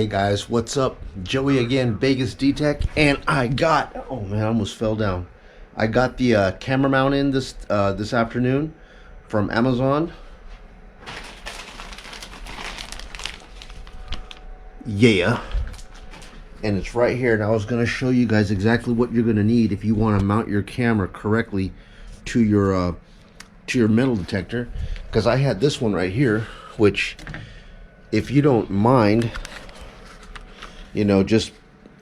Hey guys, what's up? Joey again, Vegas Detect, and I got, oh man, I almost fell down. I got the camera mount in this afternoon from Amazon. Yeah. And it's right here, and I was going to show you guys exactly what you're going to need if you want to mount your camera correctly to your metal detector, because I had this one right here, which, if you don't mind, you know, just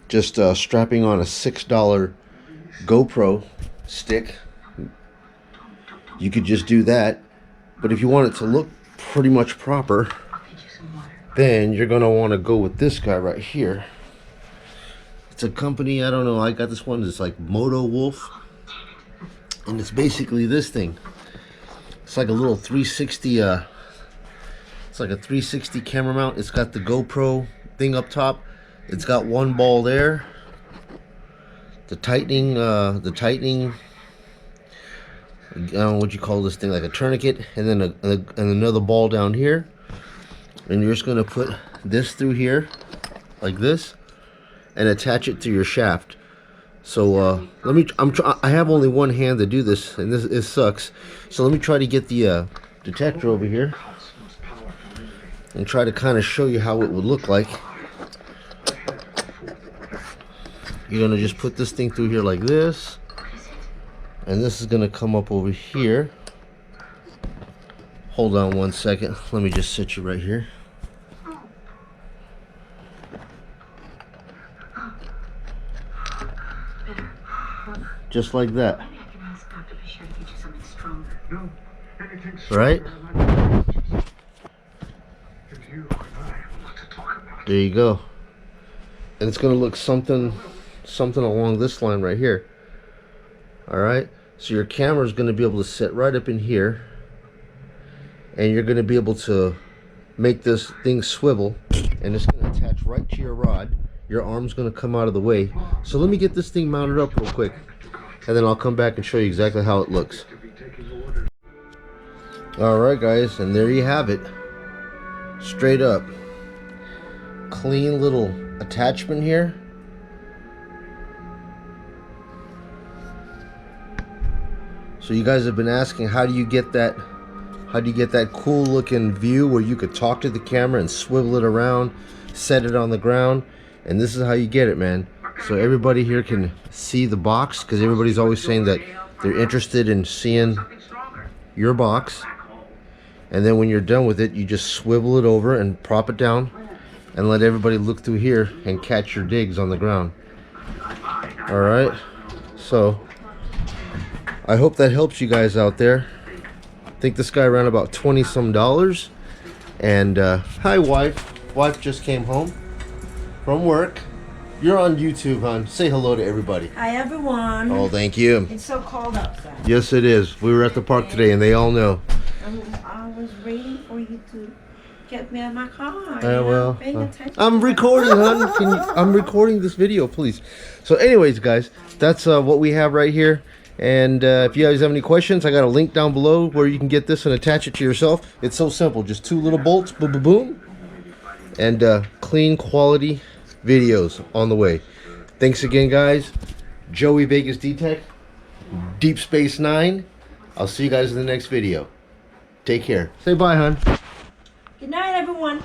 strapping on a $6 GoPro stick, you could just do that. But if you want it to look pretty much proper, then you're gonna want to go with this guy right here. It's a company, I don't know, I got this one, it's like Moto Wolf, and it's basically this thing. It's like a little 360 it's like a 360 camera mount. It's got the GoPro thing up top. It's got one ball there, the tightening, I don't know what you call this thing, like a tourniquet, and then and another ball down here. And you're just gonna put this through here, like this, and attach it to your shaft. So I have only one hand to do this, and it sucks. So let me try to get the detector over here and try to kind of show you how it would look like. You're gonna just put this thing through here like this, and this is gonna come up over here. Hold on one second, let me just sit you right here. Just like that. Right? There you go. And it's gonna look something along this line right here. Alright? So your camera is gonna be able to sit right up in here, and you're gonna be able to make this thing swivel, and it's gonna attach right to your rod. Your arm's gonna come out of the way. So let me get this thing mounted up real quick, and then I'll come back and show you exactly how it looks. Alright guys, and there you have it. Straight up. Clean little attachment here. So you guys have been asking, how do you get that cool looking view where you could talk to the camera and swivel it around, set it on the ground, and this is how you get it, man. So everybody here can see the box, because everybody's always saying that they're interested in seeing your box. And then when you're done with it, you just swivel it over and prop it down and let everybody look through here and catch your digs on the ground. Alright, so I hope that helps you guys out there. I think this guy ran about $20 some. And hi wife. Wife just came home from work. You're on YouTube, hon. Say hello to everybody. Hi everyone. Oh, thank you. It's so cold outside. Yes, it is. We were at the park today, and they all know. I was waiting for you to get me out of my car. Well, I'm recording, hon. I'm recording this video, please. So, anyways, guys, that's what we have right here. And if you guys have any questions, I got a link down below where you can get this and attach it to yourself. It's so simple. Just two little bolts, boom, boom, boom, and clean quality videos on the way. Thanks again, guys. Joey Vegas Detect, Deep Space 9. I'll see you guys in the next video. Take care. Say bye, hon. Good night, everyone.